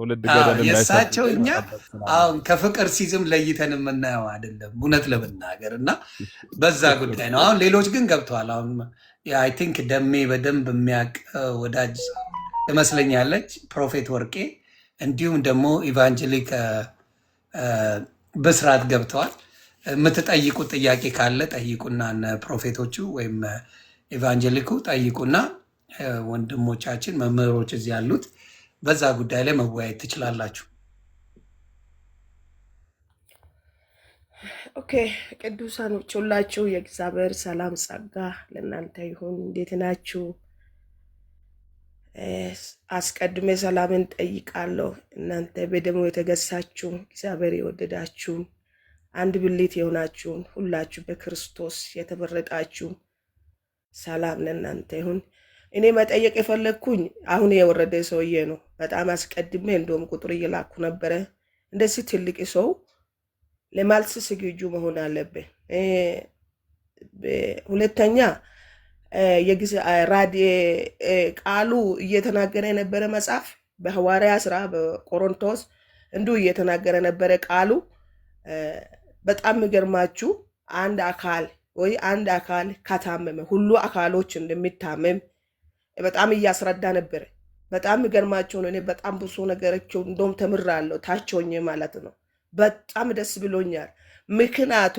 ትውልድ ገደል እንዳይሰርቅ የእሳቸው እኛ መጠበቅ አሁን ስላለብን ከፍቅር ሲዝም ለይተን የምናየው አይደለም፣ እውነት ለመናገር እና በዛ ጉዳይ ነው። አሁን ሌሎች ግን ገብተዋል። አሁን አይ ቲንክ ደሜ በደንብ የሚያውቅ ወዳጅ ትመስለኛለች፣ ፕሮፌት ወርቄ፣ እንዲሁም ደግሞ ኢቫንጀሊክ ብስራት ገብተዋል። የምትጠይቁት ጥያቄ ካለ ጠይቁና እነ ፕሮፌቶቹ ወይም ኢቫንጀሊኩ ጠይቁና ወንድሞቻችን መምህሮች እዚህ ያሉት በዛ ጉዳይ ላይ መወያየት ትችላላችሁ። ኦኬ ቅዱሳኖች ሁላችሁ የእግዚአብሔር ሰላም ጸጋ ለእናንተ ይሁን። እንዴት ናችሁ? አስቀድሜ ሰላምን ጠይቃለሁ። እናንተ በደሙ የተገሳችሁ እግዚአብሔር የወደዳችሁ አንድ ብልት የሆናችሁን ሁላችሁ በክርስቶስ የተመረጣችሁ ሰላም ለእናንተ ይሁን። እኔ መጠየቅ የፈለግኩኝ አሁን የወረደ ሰውዬ ነው። በጣም አስቀድሜ እንደውም ቁጥር እየላኩ ነበረ። እንደዚህ ትልቅ ሰው ለማልስ ዝግጁ መሆን አለብን። ሁለተኛ ቃሉ እየተናገረ የነበረ መጽሐፍ በሐዋርያ ሥራ በቆሮንቶስ እንዲሁ እየተናገረ ነበረ ቃሉ። በጣም የሚገርማችሁ አንድ አካል ከታመመ ሁሉ አካሎች እንደሚታመም በጣም እያስረዳ ነበረ። በጣም የሚገርማቸው ነው። እኔ በጣም ብዙ ነገሮችን እንደውም ተምራለሁ ታች ሆኜ ማለት ነው። በጣም ደስ ብሎኛል። ምክንያቱ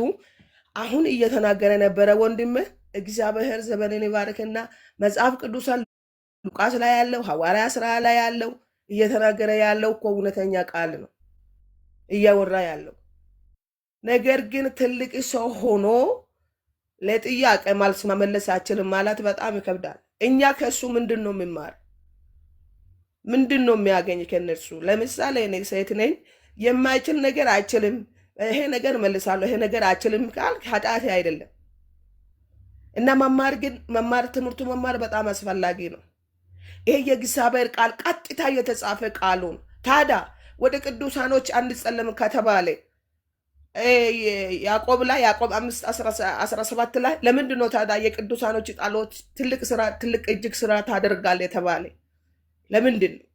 አሁን እየተናገረ ነበረ ወንድሜ። እግዚአብሔር ዘመንን ይባርክና መጽሐፍ ቅዱሳን ሉቃስ ላይ ያለው ሐዋርያ ሥራ ላይ ያለው እየተናገረ ያለው እኮ እውነተኛ ቃል ነው እያወራ ያለው። ነገር ግን ትልቅ ሰው ሆኖ ለጥያቄ መልስ መመለስ አይችልም ማለት በጣም ይከብዳል። እኛ ከሱ ምንድን ነው የሚማር? ምንድን ነው የሚያገኝ ከነርሱ? ለምሳሌ እኔ ሴት ነኝ፣ የማይችል ነገር አይችልም፣ ይሄ ነገር መልሳለሁ፣ ይሄ ነገር አይችልም ካል ኃጢአት አይደለም። እና ትምህርቱ መማር በጣም አስፈላጊ ነው። ይሄ የእግዚአብሔር ቃል ቀጥታ የተጻፈ ቃሉን ታዲያ ወደ ቅዱሳኖች አንጸልም ከተባለ ያዕቆብ 5:17 ላይ ለምንድን ነው ታዲያ የቅዱሳኖች ጸሎት ትልቅ እጅግ ስራ ታደርጋል የተባለ? ለምንድን ነው?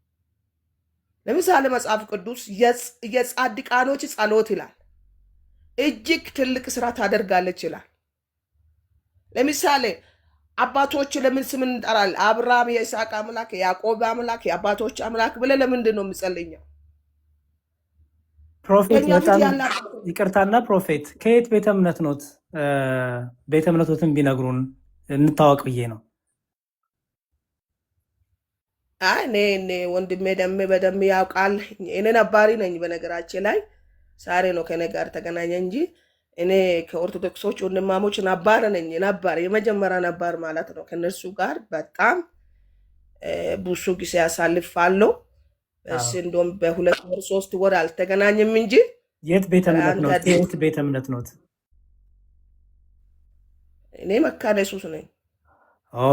ለምሳሌ መጽሐፍ ቅዱስ የጻድቃኖች ጸሎት ይላል እጅግ ትልቅ ስራ ታደርጋለች ይላል። ለምሳሌ አባቶች ለምን ስም እንጠራለን? አብርሃም የይስሐቅ አምላክ የያዕቆብ አምላክ የአባቶች አምላክ ብለን ለምንድን ነው የምጸልየው? ፕሮፌት በጣም ይቅርታና ፕሮፌት ከየት ቤተ እምነት ኖት? ቤተ እምነቶትን ቢነግሩን እንታወቅ ብዬ ነው። እኔ ወንድሜ ደሜ በደሜ ያውቃል። እኔ ነባሪ ነኝ። በነገራችን ላይ ዛሬ ነው ከኔ ጋር ተገናኘ እንጂ እኔ ከኦርቶዶክሶች ወንድማሞች ነባር ነኝ። ነባር የመጀመሪያ ነባር ማለት ነው። ከነሱ ጋር በጣም ብዙ ጊዜ ያሳልፋለሁ። እሺ እንደውም በ2 ወር 3 ወር አልተገናኘም እንጂ የት ቤተ እምነት ነው? የት ቤተ እምነት ነው? እኔ መካነ ኢየሱስ ነኝ።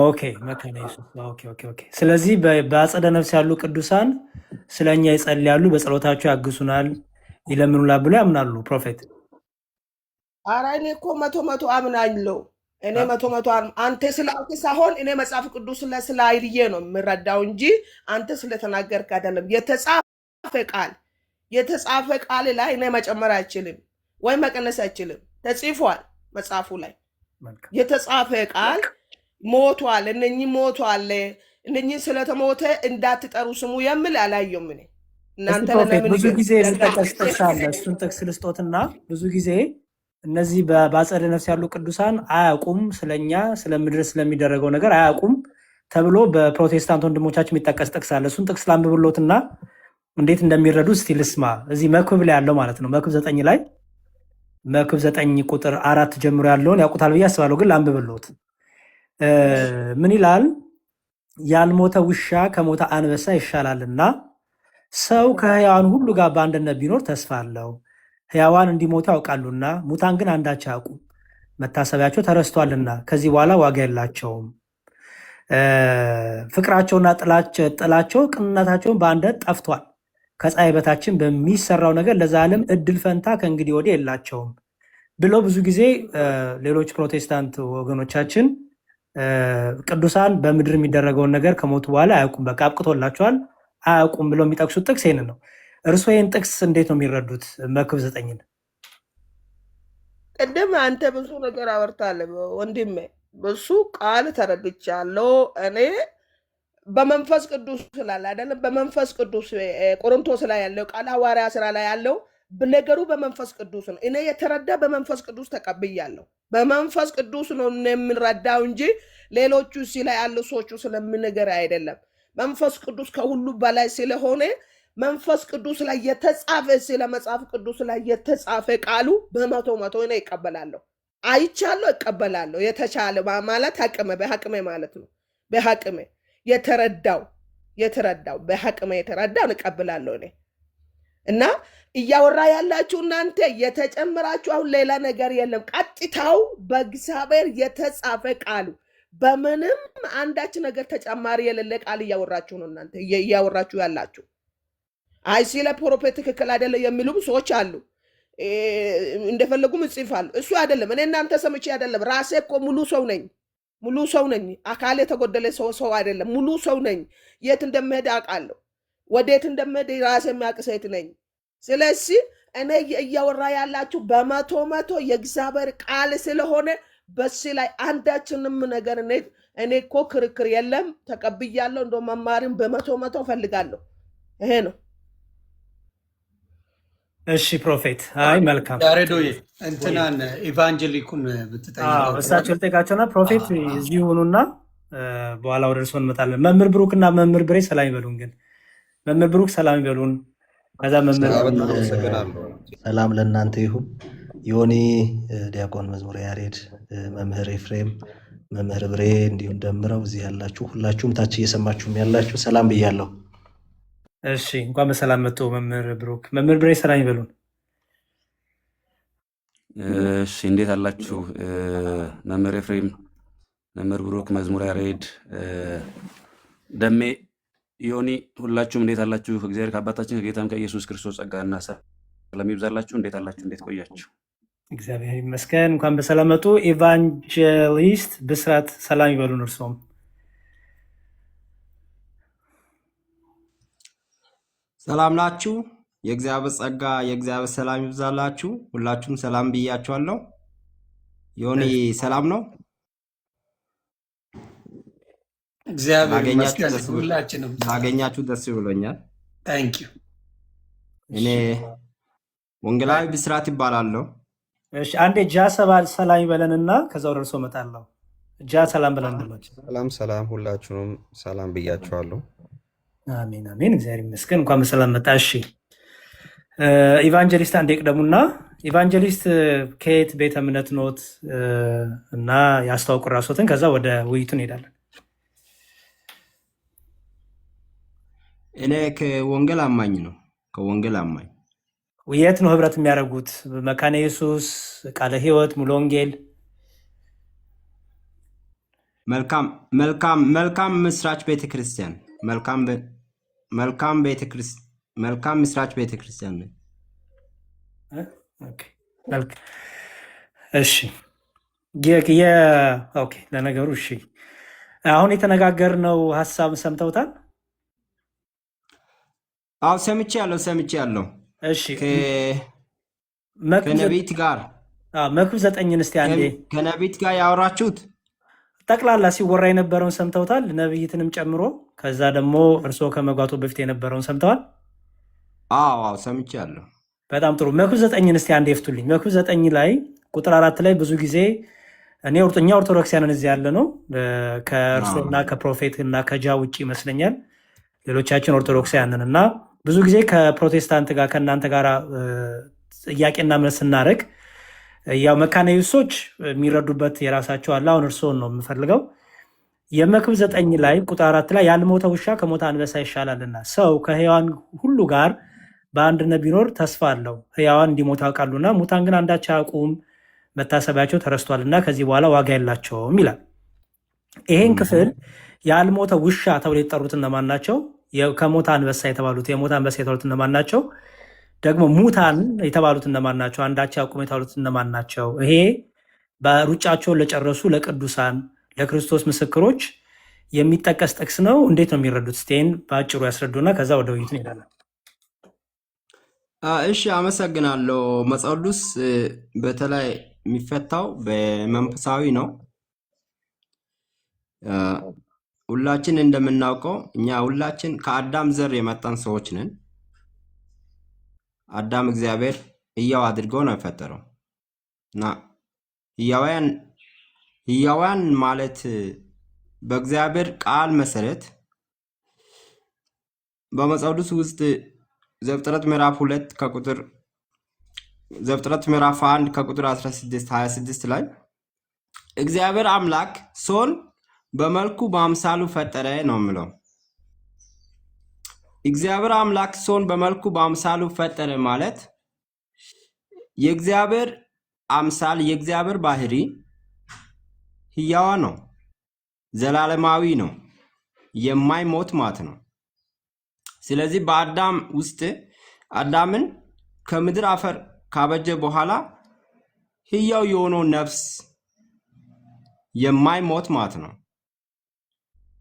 ኦኬ መካነ ኢየሱስ። ኦኬ። ስለዚህ በአጸደ ነፍስ ያሉ ቅዱሳን ስለኛ ይጸልያሉ፣ በጸሎታቸው ያግሱናል፣ ይለምኑላል ብሎ ያምናሉ ፕሮፌት? ኧረ እኔ እኮ መቶ አምናለሁ። እኔ መቶ አንተ ስላልክ ሳይሆን እኔ መጽሐፍ ቅዱስ ስላይልዬ ነው የምረዳው እንጂ አንተ ስለተናገርክ አይደለም። የተጻፈ ቃል ላይ እኔ መጨመር አይችልም ወይ መቀነስ አይችልም። ተጽፏል መጽሐፉ ላይ የተጻፈ ቃል ሞቷል፣ ሞቷል፣ እነኚህ ስለተሞተ እንዳትጠሩ ስሙ የሚል አላየሁም። እኔ እናንተ ብዙ ጊዜ ልጠቀስ ጥቅስ አለ። እሱን ጥቅስ ልስጦትና ብዙ ጊዜ እነዚህ በአጸደ ነፍስ ያሉ ቅዱሳን አያውቁም፣ ስለኛ ስለምድር ስለሚደረገው ነገር አያውቁም ተብሎ በፕሮቴስታንት ወንድሞቻችን የሚጠቀስ ጥቅስ አለ። እሱን ጥቅስ ላንብብሎትና እንዴት እንደሚረዱ እስቲ ልስማ። እዚህ መክብብ ላይ ያለው ማለት ነው። መክብብ 9 ላይ መክብብ 9 ቁጥር 4 ጀምሮ ያለውን ያውቁታል ብዬ አስባለሁ፣ ግን ላንብብሎት። ምን ይላል? ያልሞተ ውሻ ከሞተ አንበሳ ይሻላልና ሰው ከሕያዋን ሁሉ ጋር በአንድነት ቢኖር ተስፋ አለው። ሕያዋን እንዲሞቱ ያውቃሉና ሙታን ግን አንዳች አያውቁም፣ መታሰቢያቸው ተረስቷልና ከዚህ በኋላ ዋጋ የላቸውም። ፍቅራቸውና ጥላቸው ቅንነታቸውን በአንድነት ጠፍቷል። ከፀሐይ በታችን በሚሰራው ነገር ለዘላለም እድል ፈንታ ከእንግዲህ ወዲህ የላቸውም ብለው ብዙ ጊዜ ሌሎች ፕሮቴስታንት ወገኖቻችን ቅዱሳን በምድር የሚደረገውን ነገር ከሞቱ በኋላ አያውቁም፣ በቃ አብቅቶላቸዋል፣ አያውቁም ብለው የሚጠቅሱት ጥቅስ ይህንን ነው። እርስዎ ይህን ጥቅስ እንዴት ነው የሚረዱት? መክብብ 9ን ቅድም አንተ ብዙ ነገር አወርታለህ ወንድሜ፣ ብዙ ቃል ተረድቻለሁ እኔ በመንፈስ ቅዱስ ስላለ አይደለም። በመንፈስ ቅዱስ ቆሮንቶስ ላይ ያለው ቃል ሐዋርያ ስራ ላይ ያለው ነገሩ በመንፈስ ቅዱስ ነው። እኔ የተረዳ በመንፈስ ቅዱስ ተቀብያለሁ። በመንፈስ ቅዱስ ነው የምንረዳው እንጂ ሌሎቹ እዚህ ላይ ያሉ ሰዎቹ ስለምንገር አይደለም። መንፈስ ቅዱስ ከሁሉ በላይ ስለሆነ መንፈስ ቅዱስ ላይ የተጻፈ ስለ መጽሐፍ ቅዱስ ላይ የተጻፈ ቃሉ በመቶ እኔ ይቀበላለሁ። አይቻለሁ፣ እቀበላለሁ። የተቻለ ማለት በሐቅሜ ማለት ነው። በሐቅሜ የተረዳው በሐቅሜ የተረዳው እቀበላለሁ እኔ እና እያወራ ያላችሁ እናንተ የተጨመራችሁ አሁን ሌላ ነገር የለም። ቀጥታው በእግዚአብሔር የተጻፈ ቃሉ በምንም አንዳች ነገር ተጨማሪ የሌለ ቃል እያወራችሁ ነው እናንተ እያወራችሁ ያላችሁ። አይ ሲለ ፕሮፌት ትክክል አይደለም የሚሉም ሰዎች አሉ፣ እንደፈለጉም ይጽፋሉ። እሱ አይደለም። እኔ እናንተ ሰምቼ አይደለም። ራሴ እኮ ሙሉ ሰው ነኝ። አካል የተጎደለ ሰው አይደለም። ሙሉ ሰው ነኝ። የት እንደምሄድ አውቃለሁ። ወዴት እንደምሄድ ራሴ የሚያውቅ ሴት ነኝ። ስለዚህ እኔ እያወራ ያላችሁ በመቶ የእግዚአብሔር ቃል ስለሆነ በዚህ ላይ አንዳችንም ነገር እኔ እኮ ክርክር የለም፣ ተቀብያለሁ። እንደ መማሪም በመቶ ፈልጋለሁ። ይሄ ነው። እሺ ፕሮፌት፣ አይ መልካም ያሬዶዬ እንትናን ኢቫንጀሊኩን ብትጠይቀው እሳቸው ልጠይቃቸውና ፕሮፌት እዚህ ሆኑና በኋላ ወደ እርስዎ እንመጣለን። መምህር ብሩክ እና መምህር ብሬ ሰላም ይበሉን። ግን መምህር ብሩክ ሰላም ይበሉን። ከዛ መምህር ሰላም ለእናንተ ይሁን። ዮኒ፣ ዲያቆን መዝሙር ያሬድ፣ መምህር ኤፍሬም፣ መምህር ብሬ እንዲሁም ደምረው እዚህ ያላችሁ ሁላችሁም ታች እየሰማችሁም ያላችሁ ሰላም ብያለሁ። እሺ እንኳን በሰላም መጡ መምህር ብሩክ። መምህር ብሬ ሰላም ይበሉን። እሺ እንዴት አላችሁ? መምህር ኤፍሬም፣ መምህር ብሩክ፣ መዝሙር ያሬድ፣ ደሜ፣ ዮኒ ሁላችሁም እንዴት አላችሁ? እግዚአብሔር ከአባታችን ከጌታም ከኢየሱስ ክርስቶስ ጸጋና ሰላም ይብዛላችሁ። እንዴት አላችሁ? እንዴት ቆያችሁ? እግዚአብሔር ይመስገን። እንኳን በሰላም መጡ። ኢቫንጀሊስት ብስራት ሰላም ይበሉን። እርሶም ሰላም ናችሁ? የእግዚአብሔር ጸጋ የእግዚአብሔር ሰላም ይብዛላችሁ። ሁላችሁም ሰላም ብያችኋለሁ። ዮኒ ሰላም ነው? እግዚአብሔር ይመስገን። ሁላችንም ባገኛችሁ ደስ ብሎኛል። ታንክ ዩ። እኔ ወንጌላዊ ብስራት ይባላለሁ። እሺ አንዴ ጃ ሰላም ይበለንና ከዛ ወደ እርሶ እመጣለሁ። ጃ ሰላም በለን። ሰላም ሁላችሁንም ሰላም ብያችኋለሁ። አሜን አሜን። እግዚአብሔር ይመስገን። እንኳን በሰላም መጣ። እሺ ኢቫንጀሊስት አንዴ ቅደሙና፣ ኢቫንጀሊስት ከየት ቤተ እምነት ኖት እና ያስተዋውቁ ራስዎትን፣ ከዛ ወደ ውይይቱ እንሄዳለን። እኔ ከወንጌል አማኝ ነው። ከወንጌል አማኝ የት ነው ህብረት የሚያደርጉት? መካነ ኢየሱስ፣ ቃለ ሕይወት፣ ሙሉ ወንጌል? መልካም ምስራች ቤተክርስቲያን መልካም ምስራች ቤተክርስቲያን ነው። እሺ ኦኬ። ለነገሩ እሺ አሁን የተነጋገርነው ሀሳብ ሰምተውታል? አዎ ሰምቼ ያለው። እሺ ከነቢት ጋር መክብብ 9ን እስቲ አንዴ ከነቢት ጋር ያወራችሁት ጠቅላላ ሲወራ የነበረውን ሰምተውታል? ነብይትንም ጨምሮ። ከዛ ደግሞ እርስዎ ከመግባቱ በፊት የነበረውን ሰምተዋል? አዎ ሰምቻለሁ። በጣም ጥሩ። መክብብ 9ን እስቲ አንዴ ይፍቱልኝ። መክብብ 9 ላይ ቁጥር 4 ላይ ብዙ ጊዜ እኛ ኦርቶዶክሲያንን እዚህ ያለ ነው ከእርስዎና ከፕሮፌት እና ከጃ ውጭ ይመስለኛል ሌሎቻችን ኦርቶዶክሳውያንን እና ብዙ ጊዜ ከፕሮቴስታንት ጋር ከእናንተ ጋር ጥያቄና መልስ ስናደርግ ያው መካነ ኢየሱሶች የሚረዱበት የራሳቸው አለ። አሁን እርስዎን ነው የምፈልገው። የመክብብ 9 ላይ ቁጥር 4 ላይ ያልሞተ ውሻ ከሞተ አንበሳ ይሻላልና ሰው ከሕያዋን ሁሉ ጋር በአንድነት ቢኖር ተስፋ አለው። ሕያዋን እንዲሞቱ ያውቃሉና ሙታን ግን አንዳች አያውቁም፣ መታሰቢያቸው ተረስቷልና ከዚህ በኋላ ዋጋ የላቸውም ይላል። ይሄን ክፍል ያልሞተ ውሻ ተብሎ የተጠሩት እነማን ናቸው? ከሞተ አንበሳ የተባሉት የሞተ አንበሳ የተባሉት እነማን ናቸው? ደግሞ ሙታን የተባሉት እነማን ናቸው? አንዳች አያውቁም የተባሉት እነማን ናቸው? ይሄ በሩጫቸውን ለጨረሱ ለቅዱሳን ለክርስቶስ ምስክሮች የሚጠቀስ ጥቅስ ነው? እንዴት ነው የሚረዱት? ስቴን በአጭሩ ያስረዱና ከዛ ወደ ውይይቱ እንሄዳለን። እሺ አመሰግናለሁ። መጽሐፍ ቅዱስ በተለይ የሚፈታው በመንፈሳዊ ነው። አ፣ ሁላችን እንደምናውቀው እኛ ሁላችን ከአዳም ዘር የመጣን ሰዎች ነን። አዳም እግዚአብሔር ሕያው አድርጎ ነው የፈጠረው እና ሕያዋን ማለት በእግዚአብሔር ቃል መሰረት በመጽሐፍ ቅዱስ ውስጥ ዘፍጥረት ምዕራፍ 1 ከቁጥር 26 ላይ እግዚአብሔር አምላክ ሰውን በመልኩ በአምሳሉ ፈጠረ ነው የሚለው። እግዚአብሔር አምላክ ሰውን በመልኩ በአምሳሉ ፈጠረ ማለት የእግዚአብሔር አምሳል የእግዚአብሔር ባህሪ ሕያው ነው፣ ዘላለማዊ ነው፣ የማይሞት ማለት ነው። ስለዚህ በአዳም ውስጥ አዳምን ከምድር አፈር ካበጀ በኋላ ሕያው የሆነው ነፍስ የማይሞት ማለት ነው።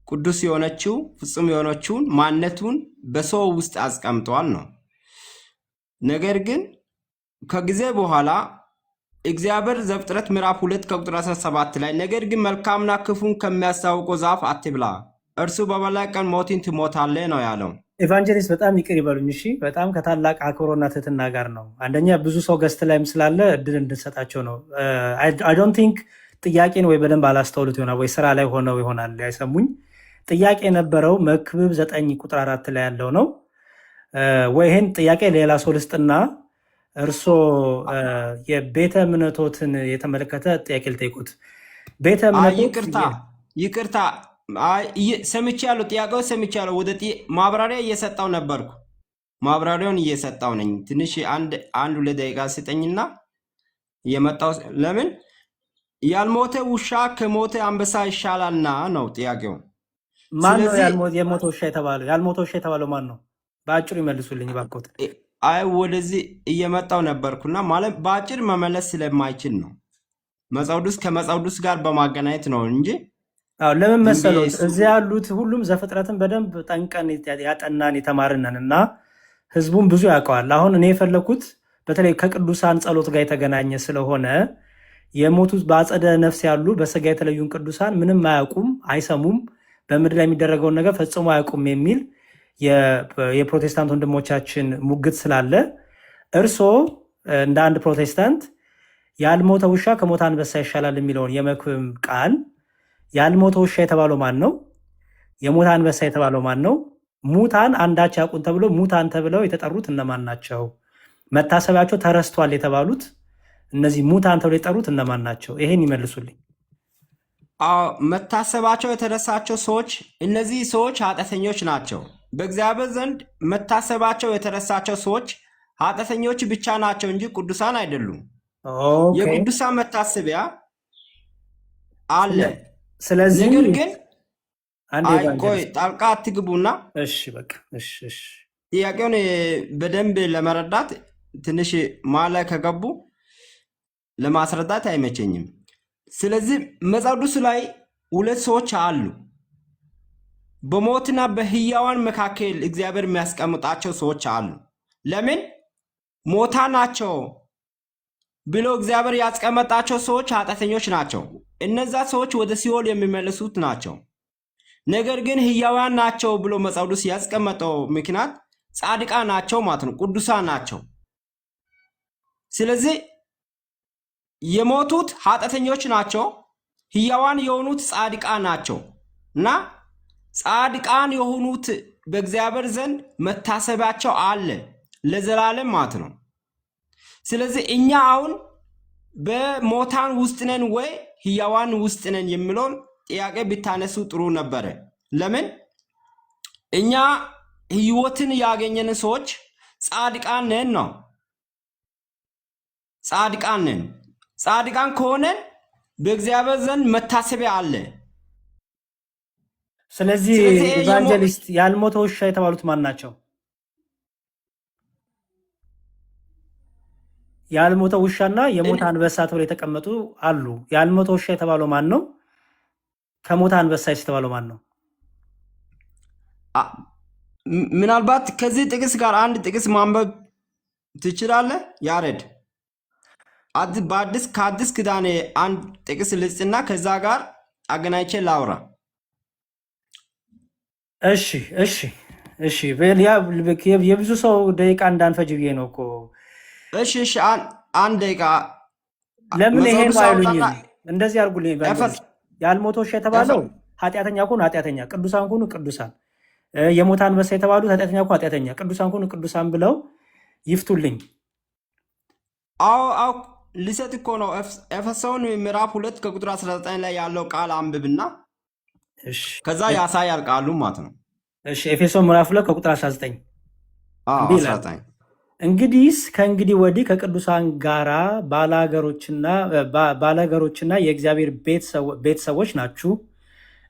ቅዱስ የሆነችው ፍጹም የሆነችውን ማንነቱን በሰው ውስጥ አስቀምጧል ነው። ነገር ግን ከጊዜ በኋላ እግዚአብሔር ዘፍጥረት ምዕራፍ 2 ከቁጥር 17 ላይ ነገር ግን መልካምና ክፉን ከሚያስታውቀው ዛፍ አትብላ፣ እርሱ በበላ ቀን ሞትን ትሞታለህ ነው ያለው። ኤቫንጀሊስት በጣም ይቅር ይበሉኝ እሺ። በጣም ከታላቅ አክብሮና ትህትና ጋር ነው። አንደኛ ብዙ ሰው ገስት ላይም ስላለ እድል እንድንሰጣቸው ነው። አይ ዶንት ቲንክ ጥያቄን ወይ በደንብ አላስተውሉት ይሆናል ወይ ስራ ላይ ሆነው ይሆናል ያይሰሙኝ። ጥያቄ የነበረው መክብብ 9 ቁጥር 4 ላይ ያለው ነው ወይ? ይህን ጥያቄ ሌላ ሰው ልስጥና እርሶ የቤተ እምነቶትን የተመለከተ ጥያቄ ልጠይቁት። ቤተ እምነቶት ይቅርታ ሰምቻለሁ፣ ጥያቄው ሰምቻለሁ። ወደ ማብራሪያ እየሰጣው ነበርኩ፣ ማብራሪያውን እየሰጣው ነኝ። ትንሽ አንድ 2 ደቂቃ ስጠኝና የመጣው ለምን ያልሞተ ውሻ ከሞተ አንበሳ ይሻላልና ነው ጥያቄው። ማን ነው የሞተ ውሻ የተባለው? ያልሞተ ውሻ የተባለው ማን ነው? በአጭሩ ይመልሱልኝ ባኮት። ወደዚህ እየመጣው ነበርኩና ማለት በአጭር መመለስ ስለማይችል ነው። መጽሐፍ ቅዱስ ከመጽሐፍ ቅዱስ ጋር በማገናኘት ነው እንጂ ለምን መሰለው እዚህ ያሉት ሁሉም ዘፍጥረትን በደንብ ጠንቀን ያጠናን የተማርነን እና ህዝቡን ብዙ ያውቀዋል። አሁን እኔ የፈለኩት በተለይ ከቅዱሳን ጸሎት ጋር የተገናኘ ስለሆነ የሞቱት በአጸደ ነፍስ ያሉ በስጋ የተለዩን ቅዱሳን ምንም አያውቁም፣ አይሰሙም፣ በምድር ላይ የሚደረገውን ነገር ፈጽሞ አያውቁም የሚል የፕሮቴስታንት ወንድሞቻችን ሙግት ስላለ እርሶ እንደ አንድ ፕሮቴስታንት ያልሞተ ውሻ ከሞተ አንበሳ ይሻላል የሚለውን የመክብብ ቃል ያልሞተ ውሻ የተባለው ማን ነው? የሞተ አንበሳ የተባለው ማን ነው? ሙታን አንዳች ያውቁን ተብሎ ሙታን ተብለው የተጠሩት እነማን ናቸው? መታሰቢያቸው ተረስቷል የተባሉት እነዚህ ሙታን ተብለው የጠሩት እነማን ናቸው? ይሄን ይመልሱልኝ። መታሰባቸው የተረሳቸው ሰዎች እነዚህ ሰዎች ኃጢአተኞች ናቸው። በእግዚአብሔር ዘንድ መታሰባቸው የተረሳቸው ሰዎች ኃጢአተኞች ብቻ ናቸው እንጂ ቅዱሳን አይደሉም። የቅዱሳን መታሰቢያ አለ። ስለዚህ ነገር ግን ቆይ ጣልቃ አትግቡና ጥያቄውን በደንብ ለመረዳት ትንሽ ማለ ከገቡ ለማስረዳት አይመቸኝም። ስለዚህ መጽሐፍ ቅዱስ ላይ 2 ሰዎች አሉ። በሞትና በሕያዋን መካከል እግዚአብሔር የሚያስቀምጣቸው ሰዎች አሉ። ለምን ሞታ ናቸው ብሎ እግዚአብሔር ያስቀመጣቸው ሰዎች ኃጢአተኞች ናቸው። እነዛ ሰዎች ወደ ሲኦል የሚመለሱት ናቸው። ነገር ግን ሕያዋን ናቸው ብሎ መጽሐፍ ቅዱስ ያስቀመጠው ምክንያት ጻድቃን ናቸው ማለት ነው፣ ቅዱሳን ናቸው። ስለዚህ የሞቱት ኃጢአተኞች ናቸው፣ ሕያዋን የሆኑት ጻድቃን ናቸው እና ጻድቃን የሆኑት በእግዚአብሔር ዘንድ መታሰቢያቸው አለ ለዘላለም ማለት ነው። ስለዚህ እኛ አሁን በሞታን ውስጥ ነን ወይ ሕያዋን ውስጥ ነን የሚለውን ጥያቄ ቢታነሱ ጥሩ ነበረ። ለምን እኛ ሕይወትን ያገኘን ሰዎች ጻድቃን ነን ነው። ጻድቃን ነን። ጻድቃን ከሆነን በእግዚአብሔር ዘንድ መታሰቢያ አለ። ስለዚህ ኢቫንጀሊስት ያልሞተ ውሻ የተባሉት ማን ናቸው? ያልሞተ ውሻና የሞተ አንበሳ ተብለው የተቀመጡ አሉ። ያልሞተ ውሻ የተባለው ማን ነው? ከሞተ አንበሳ የተባለው ማን ነው? ምናልባት ከዚህ ጥቅስ ጋር አንድ ጥቅስ ማንበብ ትችላለህ ያሬድ? ከአዲስ ኪዳን አንድ ጥቅስ ልስጥና ከዛ ጋር አገናኝቼ ላውራ። እሺ እሺ እሺ። የብዙ ሰው ደቂቃ እንዳንፈጅ ብዬ ነው እኮ። እሺ እሺ፣ አንድ ደቂቃ። ለምን ይሄን አይሉኝም? እንደዚህ አድርጉልኝ። ያልሞተው ውሻ የተባለው ኃጢአተኛ ኩኑ ኃጢአተኛ፣ ቅዱሳን ኩኑ ቅዱሳን፣ የሞተ አንበሳ የተባሉት ኃጢአተኛ ኩኑ ኃጢአተኛ፣ ቅዱሳን ኩኑ ቅዱሳን ብለው ይፍቱልኝ። አዎ ልሰጥ እኮ ነው። ኤፌሶን ምዕራፍ 2 ከቁጥር 19 ላይ ያለው ቃል አንብብና ከዛ ያሳያል ቃሉ ማለት ነው። እሺ ኤፌሶን ምዕራፍ 2 ከቁጥር 19 እንግዲህስ ከእንግዲህ ወዲህ ከቅዱሳን ጋራ ባላገሮችና የእግዚአብሔር ቤተሰቦች ናችሁ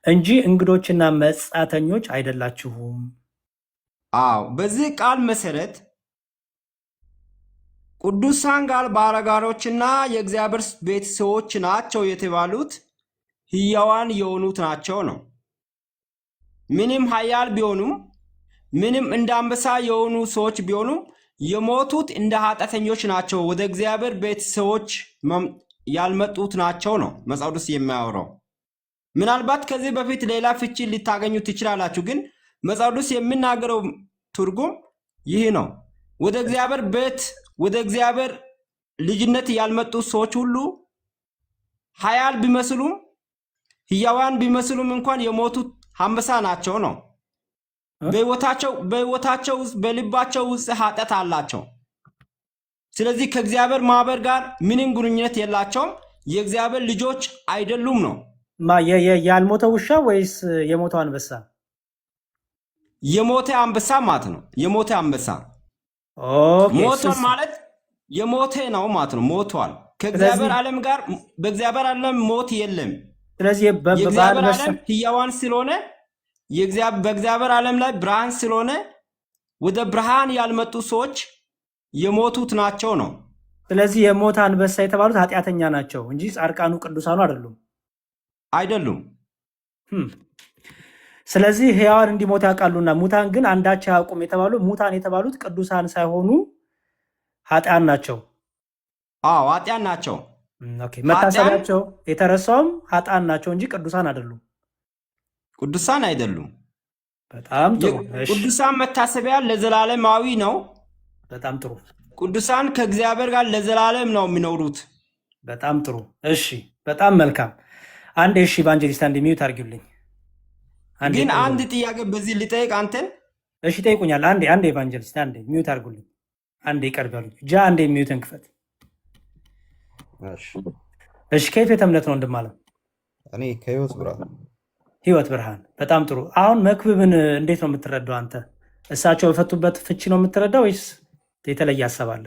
እንጂ እንግዶችና መጻተኞች አይደላችሁም። አዎ በዚህ ቃል መሰረት ቅዱሳን ጋር ባላጋሮችና የእግዚአብሔር ቤተሰቦች ናቸው የተባሉት ሕያዋን የሆኑት ናቸው ነው። ምንም ኃያል ቢሆኑም ምንም እንደ አንበሳ የሆኑ ሰዎች ቢሆኑም የሞቱት እንደ ኃጢአተኞች ናቸው፣ ወደ እግዚአብሔር ቤተሰቦች ያልመጡት ናቸው ነው መጽሐፍ ቅዱስ የሚያወራው። ምናልባት ከዚህ በፊት ሌላ ፍቺ ልታገኙ ትችላላችሁ፣ ግን መጽሐፍ ቅዱስ የሚናገረው ትርጉም ይህ ነው። ወደ እግዚአብሔር ቤት ወደ እግዚአብሔር ልጅነት ያልመጡ ሰዎች ሁሉ ኃያል ቢመስሉም ሕያዋን ቢመስሉም እንኳን የሞቱት አንበሳ ናቸው ነው። በሕይወታቸው ውስጥ በልባቸው ውስጥ ኃጢአት አላቸው። ስለዚህ ከእግዚአብሔር ማህበር ጋር ምንም ግንኙነት የላቸውም፣ የእግዚአብሔር ልጆች አይደሉም ነው። ያልሞተ ውሻ ወይስ የሞተው አንበሳ? የሞተ አንበሳ ማለት ነው። የሞተ አንበሳ ሞቷል ማለት የሞተ ነው ማለት ነው። ሞቷል። ከእግዚአብሔር ዓለም ጋር በእግዚአብሔር ዓለም ሞት የለም። ስለዚህ የእግዚአብሔር ዓለም ሕያዋን ስለሆነ በእግዚአብሔር ዓለም ላይ ብርሃን ስለሆነ ወደ ብርሃን ያልመጡ ሰዎች የሞቱት ናቸው ነው። ስለዚህ የሞተ አንበሳ የተባሉት ኃጢአተኛ ናቸው እንጂ ጻድቃኑ ቅዱሳኑ አይደሉም። ስለዚህ ሕያዋን እንዲሞት ያውቃሉና ሙታን ግን አንዳች አያውቁም የተባሉ ሙታን የተባሉት ቅዱሳን ሳይሆኑ ኃጢአን ናቸው። አዎ ኃጢአን ናቸው። መታሰቢያቸው የተረሳውም ኃጢአን ናቸው እንጂ ቅዱሳን አይደሉም። ቅዱሳን አይደሉም። በጣም ጥሩ። ቅዱሳን መታሰቢያ ለዘላለማዊ ነው። በጣም ጥሩ። ቅዱሳን ከእግዚአብሔር ጋር ለዘላለም ነው የሚኖሩት። በጣም ጥሩ። እሺ፣ በጣም መልካም። አንድ ኢቫንጀሊስት አንድ ሚዩት አድርጊልኝ። ግን አንድ ጥያቄ በዚህ ልጠይቅ አንተን። እሺ ጠይቁኛል። አንድ ኢቫንጀሊስት አንድ ሚዩት አድርጉልኝ። አንድ ይቀርባሉ። አንድ ሚዩትን ክፈት። እሺ ከየት ቤተ እምነት ነው ወንድም አለም? እኔ ከህይወት ብርሃን። ህይወት ብርሃን። በጣም ጥሩ። አሁን መክብብን እንዴት ነው የምትረዳው አንተ? እሳቸው በፈቱበት ፍቺ ነው የምትረዳው ወይስ የተለየ ሀሳብ አለ?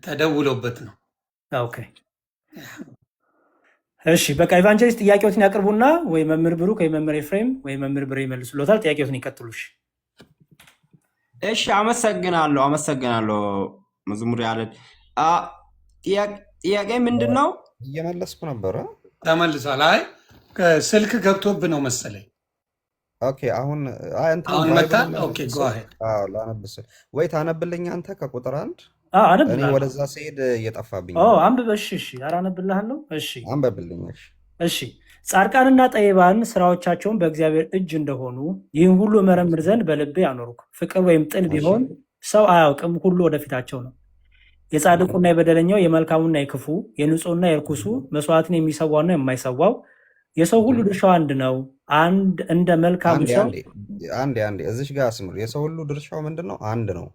ተደውሎበት ነው። ኦኬ እሺ በቃ ኢቫንጀሊስት ጥያቄዎትን ያቅርቡና ወይ መምህር ብሩክ ወይ መምህር ኤፍሬም ወይ መምህር ብሬ ይመልሱልዎታል። ጥያቄዎትን ይቀጥሉሽ። እሺ አመሰግናለሁ መዝሙር ያለን ጥያቄ ምንድን ነው? እየመለስኩ ነበረ። ተመልሷል። አይ ስልክ ገብቶብ ነው መሰለኝ። ኦኬ አሁን መጣል። ኦኬ ጎ አሄድ። ላነብስ ወይ ታነብልኝ አንተ ከቁጥር 1 እኔ ወደዛ ስሄድ እየጠፋብኝ። አንብበሽ። እሺ አነብልሃለሁ። እሺ አንብብልኝ። እሺ ጻድቃንና ጠቢባን ስራዎቻቸውን በእግዚአብሔር እጅ እንደሆኑ ይህን ሁሉ መረምር ዘንድ በልቤ አኖርኩ። ፍቅር ወይም ጥል ቢሆን ሰው አያውቅም፣ ሁሉ ወደፊታቸው ነው። የጻድቁና የበደለኛው፣ የመልካሙና የክፉ፣ የንጹሕና የርኩሱ፣ መስዋዕትን የሚሰዋውና የማይሰዋው የሰው ሁሉ ድርሻው አንድ ነው። አንድ እንደ መልካሙ ሰው አንዴ እዚሽ ጋር አስምር። የሰው ሁሉ ድርሻው ምንድን ነው? አንድ ነው።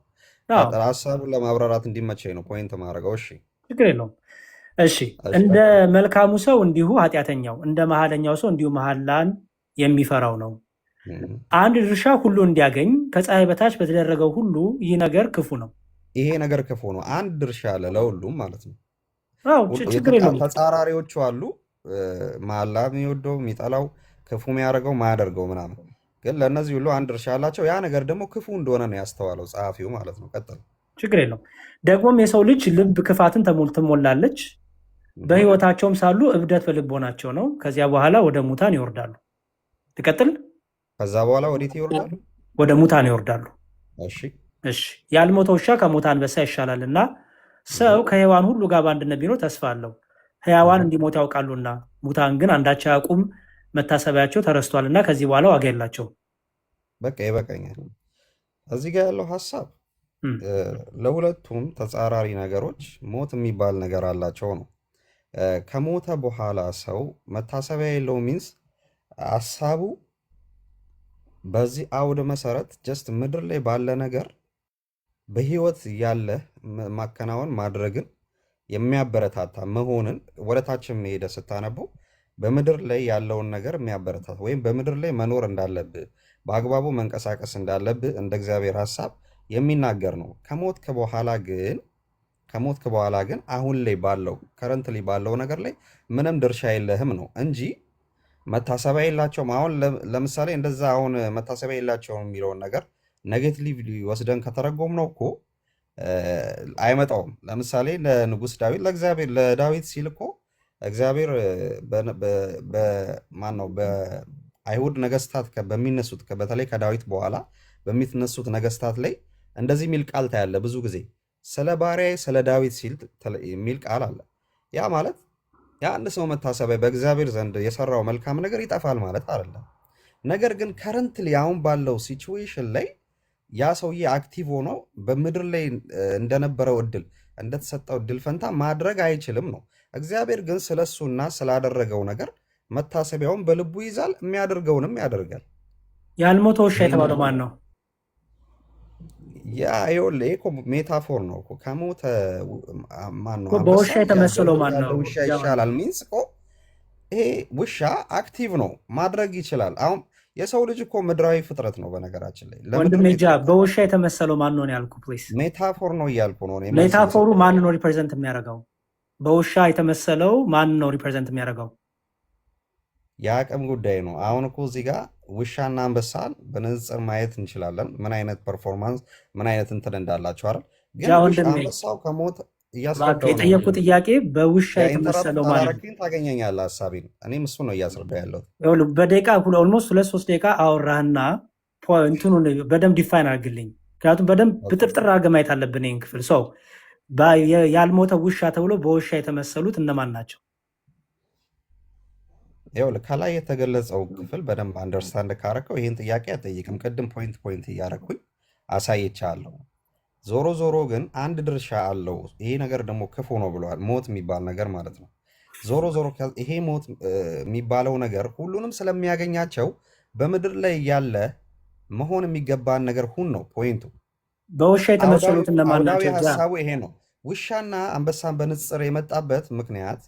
ሀሳቡን ለማብራራት እንዲመቸኝ ነው ፖይንት ማድረገው። እሺ ችግር የለውም። እሺ እንደ መልካሙ ሰው እንዲሁ ኃጢአተኛው፣ እንደ መሐለኛው ሰው እንዲሁ መሐላን የሚፈራው ነው። አንድ ድርሻ ሁሉ እንዲያገኝ ከፀሐይ በታች በተደረገው ሁሉ ይህ ነገር ክፉ ነው። ይሄ ነገር ክፉ ነው። አንድ ድርሻ አለ ለሁሉም ማለት ነው። ችግር የለውም። ተጻራሪዎቹ አሉ። መሐላ የሚወደው የሚጠላው፣ ክፉ የሚያደርገው ማያደርገው ምናምን፣ ግን ለእነዚህ ሁሉ አንድ ድርሻ አላቸው። ያ ነገር ደግሞ ክፉ እንደሆነ ነው ያስተዋለው ጸሐፊው ማለት ነው። ቀጥል። ችግር የለውም። ደግሞም የሰው ልጅ ልብ ክፋትን ትሞላለች። በህይወታቸውም ሳሉ እብደት በልቦናቸው ነው። ከዚያ በኋላ ወደ ሙታን ይወርዳሉ። ትቀጥል። ከዛ በኋላ ወዴት ይወርዳሉ? ወደ ሙታን ይወርዳሉ። እሺ ያልሞተ ውሻ ከሞተ አንበሳ ይሻላል እና ሰው ከሕያዋን ሁሉ ጋር በአንድነት ቢኖር ተስፋ አለው። ሕያዋን እንዲሞት ያውቃሉና ሙታን ግን አንዳች አያውቁም፣ መታሰቢያቸው ተረስቷልና ከዚህ በኋላ ዋጋ የላቸውም። በቃ ይበቃኛል። እዚህ ጋር ያለው ሀሳብ ለሁለቱም ተጻራሪ ነገሮች ሞት የሚባል ነገር አላቸው ነው። ከሞተ በኋላ ሰው መታሰቢያ የለው ሚንስ ሀሳቡ በዚህ አውድ መሰረት ጀስት ምድር ላይ ባለ ነገር በህይወት ያለ ማከናወን ማድረግን የሚያበረታታ መሆንን ወደታችን መሄደ ስታነበው በምድር ላይ ያለውን ነገር የሚያበረታታ ወይም በምድር ላይ መኖር እንዳለብህ በአግባቡ መንቀሳቀስ እንዳለብህ እንደ እግዚአብሔር ሀሳብ የሚናገር ነው። ከሞትክ በኋላ ግን አሁን ላይ ባለው ከረንት ላይ ባለው ነገር ላይ ምንም ድርሻ የለህም ነው እንጂ መታሰቢያ የላቸውም። አሁን ለምሳሌ እንደዛ አሁን መታሰቢያ የላቸውም የሚለውን ነገር ኔጌቲቭሊ ወስደን ከተረጎም ነው እኮ አይመጣውም። ለምሳሌ ለንጉስ ዳዊት ለዳዊት ሲል እኮ እግዚአብሔር በአይሁድ ነገስታት በሚነሱት በተለይ ከዳዊት በኋላ በሚነሱት ነገስታት ላይ እንደዚህ የሚል ቃል ታያለ። ብዙ ጊዜ ስለ ባሪያዬ ስለ ዳዊት ሲል የሚል ቃል አለ። ያ ማለት የአንድ ሰው መታሰቢያ በእግዚአብሔር ዘንድ የሰራው መልካም ነገር ይጠፋል ማለት አይደለም። ነገር ግን ከረንትሊ አሁን ባለው ሲቹዌሽን ላይ ያ ሰውዬ አክቲቭ ሆኖ በምድር ላይ እንደነበረው እድል እንደተሰጠው እድል ፈንታ ማድረግ አይችልም ነው። እግዚአብሔር ግን ስለሱና ስላደረገው ነገር መታሰቢያውን በልቡ ይዛል፣ የሚያደርገውንም ያደርጋል። ያልሞተ ውሻ የተባለው ማን ነው? ያ ሜታፎር ነው እኮ ከሞተ ማን ነው? በውሻ የተመሰለው ማን ነው? ውሻ ይሻላል ሚንስ እኮ ይሄ ውሻ አክቲቭ ነው፣ ማድረግ ይችላል። አሁን የሰው ልጅ እኮ ምድራዊ ፍጥረት ነው። በነገራችን ላይ ወንድሜ በውሻ የተመሰለው ማን ነው ያልኩ? ፕሊዝ ሜታፎር ነው እያልኩ ነው። ሜታፎሩ ማን ነው ሪፕሬዘንት የሚያደርገው? በውሻ የተመሰለው ማን ነው ሪፕሬዘንት የሚያደርገው? የአቅም ጉዳይ ነው። አሁን እኮ እዚህ ጋር ውሻና አንበሳን በንጽጽር ማየት እንችላለን። ምን አይነት ፐርፎርማንስ ምን አይነት እንትን እንዳላቸው አይደል? ግን አንበሳው ከሞት የጠየቁ ጥያቄ በውሻ የተመሰለው ማለት ታገኘኛለህ ሀሳቤን። እኔም እሱ ነው እያስረዳ ያለው። በደቂቃ ኦልሞስት 2-3 ደቂቃ አወራህና እንትኑን በደንብ ዲፋይን አድርግልኝ። ምክንያቱም በደንብ ብጥርጥር አድርገህ ማየት አለብን ይህን ክፍል። ሰው ያልሞተ ውሻ ተብሎ በውሻ የተመሰሉት እነማን ናቸው? ይኸውልህ ከላይ የተገለጸው ክፍል በደንብ አንደርስታንድ ካረከው ይህን ጥያቄ አጠይቅም። ቅድም ፖይንት እያረኩኝ አሳይቻለሁ። ዞሮ ዞሮ ግን አንድ ድርሻ አለው። ይሄ ነገር ደግሞ ክፉ ነው ብለዋል። ሞት የሚባል ነገር ማለት ነው። ዞሮ ዞሮ ይሄ ሞት የሚባለው ነገር ሁሉንም ስለሚያገኛቸው በምድር ላይ ያለ መሆን የሚገባን ነገር ሁን ነው ፖይንቱ። በውሻ የተመሰሉት እነማን ናቸው? ሀሳቡ ይሄ ነው። ውሻና አንበሳን በንጽር የመጣበት ምክንያት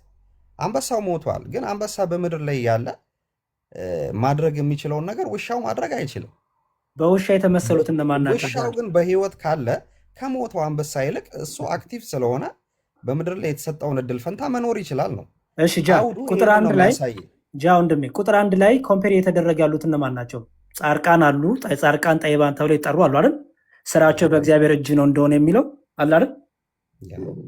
አንበሳው ሞቷል፣ ግን አንበሳ በምድር ላይ ያለ ማድረግ የሚችለውን ነገር ውሻው ማድረግ አይችልም። በውሻ የተመሰሉት እነማን ናቸው? ውሻው ግን በህይወት ካለ ከሞተው አንበሳ ይልቅ እሱ አክቲቭ ስለሆነ በምድር ላይ የተሰጠውን እድል ፈንታ መኖር ይችላል ነው። እሺ ቁጥር 1 ላይ ወንድሜ ቁጥር 1 ላይ ኮምፔር እየተደረገ ያሉት እነማን ናቸው? ጻድቃን አሉ። ጻድቃን ጠይባን ተብለው ይጠሩ አሉ አይደል? ስራቸው በእግዚአብሔር እጅ ነው እንደሆነ የሚለው አለ አይደል?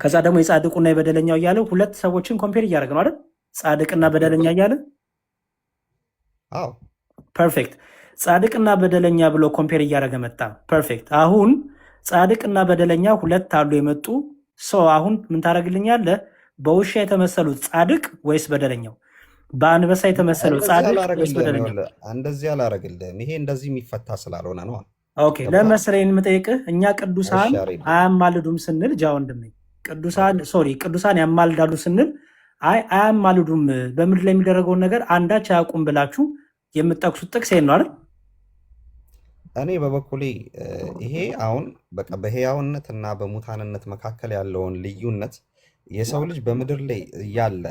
ከዛ ደግሞ የጻድቁና የበደለኛው እያለ ሁለት ሰዎችን ኮምፔር እያደረገ ነው አይደል? ጻድቅና በደለኛ እያለ ፐርፌክት። ጻድቅና በደለኛ ብሎ ኮምፔር እያደረገ መጣ። ፐርፌክት። አሁን ጻድቅና በደለኛ ሁለት አሉ የመጡ ሰው። አሁን ምን ታደርግልኛለህ? በውሻ የተመሰሉት ጻድቅ ወይስ በደለኛው? በአንበሳ የተመሰለው ጻድቅ ወይስ በደለኛው? እንደዚህ አላረግልህም። ይሄ እንደዚህ የሚፈታ ስላልሆነ ነው። ኦኬ ለመሰለኝ የምጠይቅህ እኛ ቅዱሳን አያማልዱም ስንል ወንድሜ ቅዱሳን ያማልዳሉ ስንል አያማልዱም በምድር ላይ የሚደረገውን ነገር አንዳች አያውቁም ብላችሁ የምጠቅሱት ጥቅስ ነው አይደል? እኔ በበኩሌ ይሄ አሁን በቃ በሕያውነት እና በሙታንነት መካከል ያለውን ልዩነት የሰው ልጅ በምድር ላይ ያለ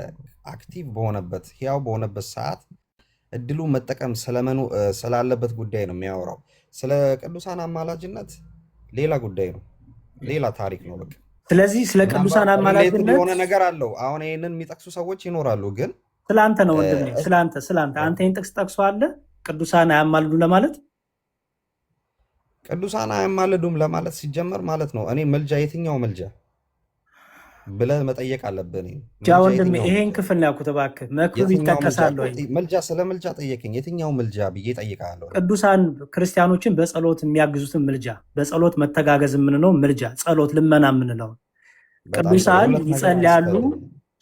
አክቲቭ በሆነበት ሕያው በሆነበት ሰዓት እድሉ መጠቀም ስላለበት ጉዳይ ነው የሚያወራው። ስለ ቅዱሳን አማላጅነት ሌላ ጉዳይ ነው፣ ሌላ ታሪክ ነው። በቃ ስለዚህ ስለ ቅዱሳን አማላጅነት የሆነ ነገር አለው። አሁን ይህንን የሚጠቅሱ ሰዎች ይኖራሉ፣ ግን ስለአንተ ነው ወንድሜ፣ ስለአንተ አንተ ይህን ጥቅስ ጠቅሶ አለ ቅዱሳን አያማልዱ ለማለት ቅዱሳን አያማልዱም ለማለት ሲጀመር ማለት ነው እኔ ምልጃ የትኛው ምልጃ ብለህ መጠየቅ አለብህ። ጃ ወንድሜ ይሄን ክፍል ነው ያልኩት። እባክህ መክብብ ይጠቀሳል ወይ? ምልጃ ስለ ምልጃ ጠየቀኝ። የትኛው ምልጃ ብዬ ጠይቃለሁ። ቅዱሳን ክርስቲያኖችን በጸሎት የሚያግዙትን ምልጃ፣ በጸሎት መተጋገዝ የምንለው ምልጃ፣ ጸሎት ልመና የምንለው ቅዱሳን ይጸልያሉ።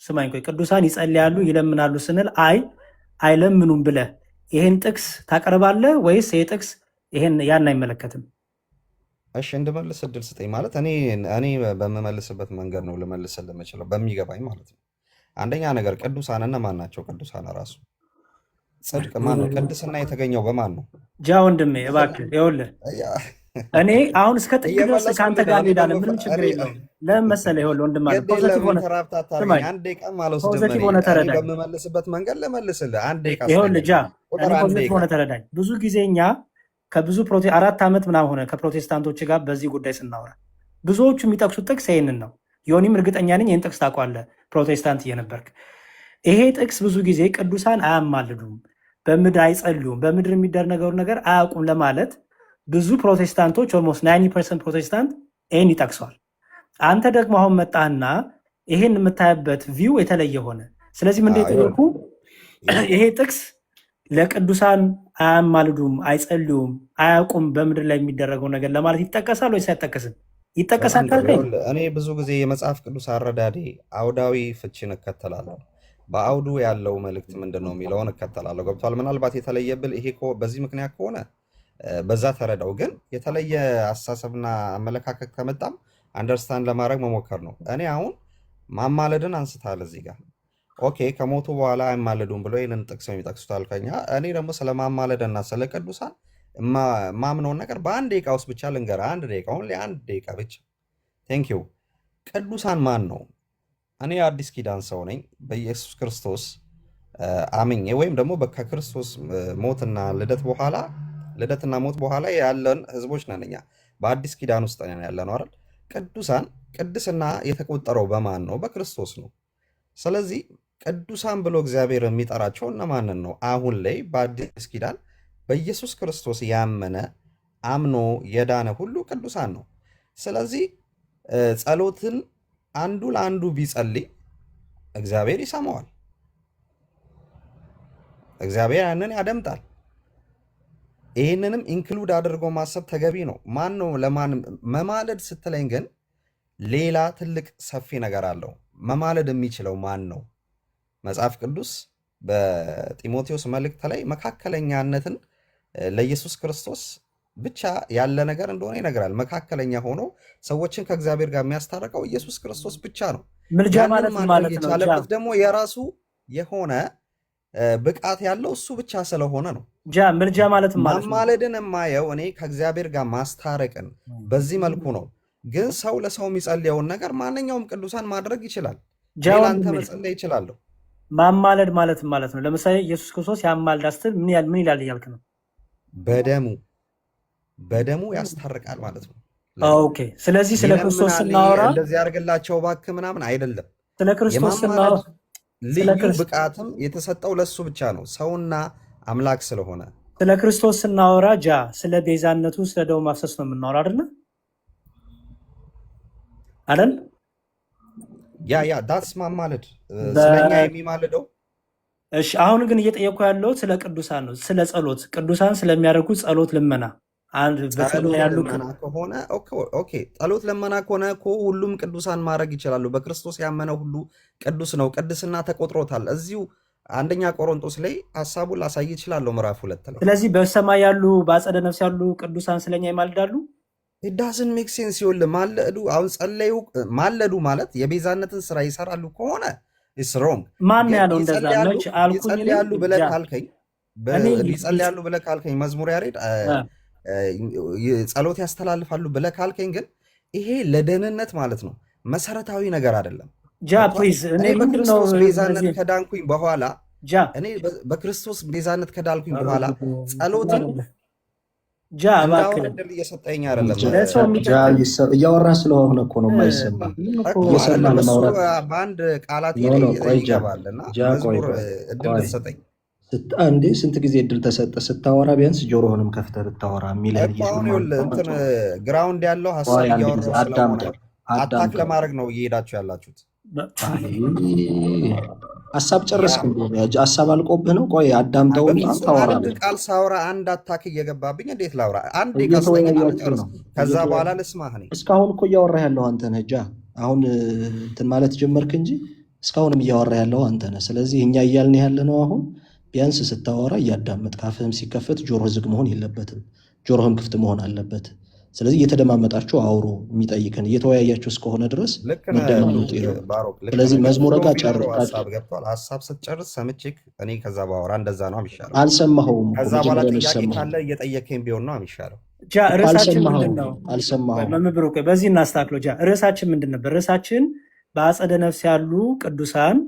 ስማኝ ቆይ፣ ቅዱሳን ይጸልያሉ ይለምናሉ ስንል አይለምኑም ብለህ ይሄን ጥቅስ ታቀርባለህ ወይስ ይሄ ጥቅስ ያን አይመለከትም? እሺ እንድመልስ እድል ስጠኝ። ማለት እኔ በምመልስበት መንገድ ነው ልመልስልህ የምችለው በሚገባኝ ማለት ነው። አንደኛ ነገር ቅዱሳን እነማን ናቸው? ቅዱሳን ራሱ ጽድቅ ማን ነው? ቅድስና የተገኘው በማን ነው? ጃ ወንድሜ እባክህ ይኸውልህ እኔ አሁን እስከ ጥግ ድረስ ከአንተ ጋር እንሄዳለን። ምንም ችግር የለውም። ለምን መሰለህ ይኸውልህ ወንድም አለ ፖዚቲቭ ሆነ ተረዳኝ። በምመልስበት መንገድ ልመልስልህ። አንድ ደቂቃ ይኸውልህ ጃ ፖዚቲቭ ሆነ ተረዳኝ። ብዙ ጊዜ እኛ ከብዙ 4 ዓመት ምናምን ሆነ ከፕሮቴስታንቶች ጋር በዚህ ጉዳይ ስናወራ ብዙዎቹ የሚጠቅሱት ጥቅስ ይህንን ነው። ዮኒም እርግጠኛ ነኝ ይህን ጥቅስ ታውቀዋለህ ፕሮቴስታንት እየነበርክ። ይሄ ጥቅስ ብዙ ጊዜ ቅዱሳን አያማልዱም፣ በምድር አይጸልዩም፣ በምድር የሚደረገውን ነገር አያውቁም ለማለት ብዙ ፕሮቴስታንቶች ኦልሞስት 90% ፕሮቴስታንት ይህን ይጠቅሰዋል። አንተ ደግሞ አሁን መጣህና ይሄን የምታይበት ቪው የተለየ ሆነ። ስለዚህ ምንድን የጠየኩ ይሄ ጥቅስ ለቅዱሳን አያማልዱም፣ አይጸልዩም፣ አያውቁም በምድር ላይ የሚደረገው ነገር ለማለት ይጠቀሳል ወይስ አይጠቀስም? ይጠቀሳል ካልከኝ እኔ ብዙ ጊዜ የመጽሐፍ ቅዱስ አረዳዴ አውዳዊ ፍቺን እከተላለሁ። በአውዱ ያለው መልእክት ምንድን ነው የሚለውን እከተላለሁ። ገብቷል? ምናልባት የተለየ ብል ይሄ በዚህ ምክንያት ከሆነ በዛ ተረዳው። ግን የተለየ አስተሳሰብና አመለካከት ከመጣም አንደርስታንድ ለማድረግ መሞከር ነው። እኔ አሁን ማማለድን አንስታል እዚህ ጋር ኦኬ፣ ከሞቱ በኋላ አይማለዱም ብሎ ይህንን ጥቅስ የሚጠቅሱት አልከኛ። እኔ ደግሞ ስለ ማማለድና ስለ ቅዱሳን ማምነውን ነገር በአንድ ደቂቃ ውስጥ ብቻ ልንገርህ። አንድ ደቂቃ አሁን አንድ ደቂቃ ብቻ። ቴንኪው። ቅዱሳን ማን ነው? እኔ የአዲስ ኪዳን ሰው ነኝ። በኢየሱስ ክርስቶስ አምኜ ወይም ደግሞ ከክርስቶስ ሞትና ልደትና ሞት በኋላ ያለን ህዝቦች ነን እኛ። በአዲስ ኪዳን ውስጥ ያለ ነው አይደል? ቅዱሳን ቅድስና የተቆጠረው በማን ነው? በክርስቶስ ነው። ስለዚህ ቅዱሳን ብሎ እግዚአብሔር የሚጠራቸው እነማንን ነው? አሁን ላይ በአዲስ ኪዳን በኢየሱስ ክርስቶስ ያመነ አምኖ የዳነ ሁሉ ቅዱሳን ነው። ስለዚህ ጸሎትን አንዱ ለአንዱ ቢጸልይ እግዚአብሔር ይሰማዋል፣ እግዚአብሔር ያንን ያደምጣል። ይህንንም ኢንክሉድ አድርጎ ማሰብ ተገቢ ነው። ማን ነው ለማን መማለድ ስትለኝ ግን ሌላ ትልቅ ሰፊ ነገር አለው። መማለድ የሚችለው ማን ነው? መጽሐፍ ቅዱስ በጢሞቴዎስ መልእክት ላይ መካከለኛነትን ለኢየሱስ ክርስቶስ ብቻ ያለ ነገር እንደሆነ ይነግራል። መካከለኛ ሆኖ ሰዎችን ከእግዚአብሔር ጋር የሚያስታርቀው ኢየሱስ ክርስቶስ ብቻ ነው። ምልጃ ማለት ማለት ነው የቻለበት ደግሞ የራሱ የሆነ ብቃት ያለው እሱ ብቻ ስለሆነ ነው። ምልጃ ማለት ማለት ማማለድን የማየው እኔ ከእግዚአብሔር ጋር ማስታረቅን በዚህ መልኩ ነው። ግን ሰው ለሰው የሚጸልየውን ነገር ማንኛውም ቅዱሳን ማድረግ ይችላል። ሌላንተ መጸለይ ይችላለሁ። ማማለድ ማለት ማለት ነው። ለምሳሌ ኢየሱስ ክርስቶስ ያማልዳል ስትል ምን ይላል እያልክ ነው? በደሙ ያስታርቃል ማለት ነው። ኦኬ። ስለዚህ ስለ ክርስቶስ ስናወራ እንደዚህ ያደርግላቸው እባክህ ምናምን አይደለም። ስለ ክርስቶስ ስናወራ ልዩ ብቃትም የተሰጠው ለሱ ብቻ ነው፣ ሰውና አምላክ ስለሆነ። ስለ ክርስቶስ ስናወራ ስለ ቤዛነቱ ስለ ደሙ ማፍሰስ ነው የምናወራ አይደል? ያ ዳስ ማማለድ ስለኛ የሚማልደው። እሺ፣ አሁን ግን እየጠየኩ ያለው ስለ ቅዱሳን ነው፣ ስለ ጸሎት። ቅዱሳን ስለሚያደርጉት ጸሎት ልመና ጸሎት ልመና ከሆነ ኦኬ፣ ጸሎት ልመና ከሆነ እኮ ሁሉም ቅዱሳን ማድረግ ይችላሉ። በክርስቶስ ያመነ ሁሉ ቅዱስ ነው፣ ቅድስና ተቆጥሮታል። እዚሁ አንደኛ ቆሮንቶስ ላይ ሀሳቡን ላሳይ ይችላለሁ፣ ምዕራፍ 2 ላይ። ስለዚህ በሰማይ ያሉ በአጸደ ነፍስ ያሉ ቅዱሳን ስለኛ ይማልዳሉ። ዳዝን ሜክ ሴንስ ይኸውልህ፣ ማለዱ አሁን ጸለዩ ማለዱ ማለት የቤዛነትን ስራ ይሰራሉ ከሆነ ኢስ ሮንግ። ማን ያለው እንደዛ ነች አልኩኝ። ይጸልያሉ ብለህ ካልከኝ መዝሙር ያሬድ ጸሎት ያስተላልፋሉ ብለህ ካልከኝ ግን ይሄ ለደህንነት ማለት ነው፣ መሰረታዊ ነገር አይደለም። እኔ በክርስቶስ ቤዛነት ከዳንኩኝ በኋላ በክርስቶስ ቤዛነት ከዳንኩኝ በኋላ ጸሎትን እንዳወረድል እየሰጠኝ አይደለም። እያወራ ስለሆነ እኮ ነው የማይሰማ። በአንድ ቃላት ይገባልና መዝሙር እድል ሰጠኝ። አንዴ ስንት ጊዜ እድል ተሰጠ ስታወራ? ቢያንስ ጆሮህንም ከፍተህ ብታወራ የሚልህን እኮ አሁን ይኸውልህ እንትን ግራውንድ ያለው ሀሳብ አንድ ጊዜ እያወራሁ ስለሆነ አዳምጠው አታክ አዳምጠው። ለማድረግ ነው እየሄዳችሁ ያላችሁት። ሀሳብ ጨረስክ? ሀሳብ አልቆብህ ነው? ቆይ አዳምጠውና በፍጹም አንድ ታወራለህ። ቃል ሳውራ አንድ አታክ እየገባብኝ እንዴት ላውራ? አንድ ቃል ስጠኝና እየተወያያችሁ ልጨርስ፣ ነው። ከዛ በኋላ ልስማህ። እኔ እስካሁን እኮ እያወራህ ያለው አንተ ነህ። ጃ አሁን እንትን ማለት ጀመርክ እንጂ እስካሁንም እያወራህ ያለው አንተ ነህ። ስለዚህ እኛ እያልን ያለ ነው አሁን ቢያንስ ስታወራ እያዳመጥክ፣ አፍህም ሲከፈት ጆሮህ ዝግ መሆን የለበትም፣ ጆሮህም ክፍት መሆን አለበት። ስለዚህ እየተደማመጣችሁ አውሩ። የሚጠይቅን እየተወያያችሁ እስከሆነ ድረስ ልክ ነህ መደማመጡ ይለው። ባሮክ፣ ልክ ስለዚህ ነህ። መዝሙረ ጆሮ ጋር የሚኖረው ሀሳብ ገብቷል። ሀሳብ ስትጨርስ ሰምቼክ እኔ ከዛ ባወራ እንደዛ ነው የሚሻለው። አልሰማኸውም እኮ ከዛ በኋላ መጀመሪያ ጥያቄ አልሰማኸውም። ካለ እየጠየከኝ ቢሆን ነው የሚሻለው። ጃ ርዕሳችን ምንድን አልሰማኸውም ነው? አልሰማኸውም። መምህር ብሩክ በዚህ እናስተካክለው። ጃ ርዕሳችን ምንድን ነበር? ርዕሳችን በአጸደ ነፍስ ያሉ ቅዱሳን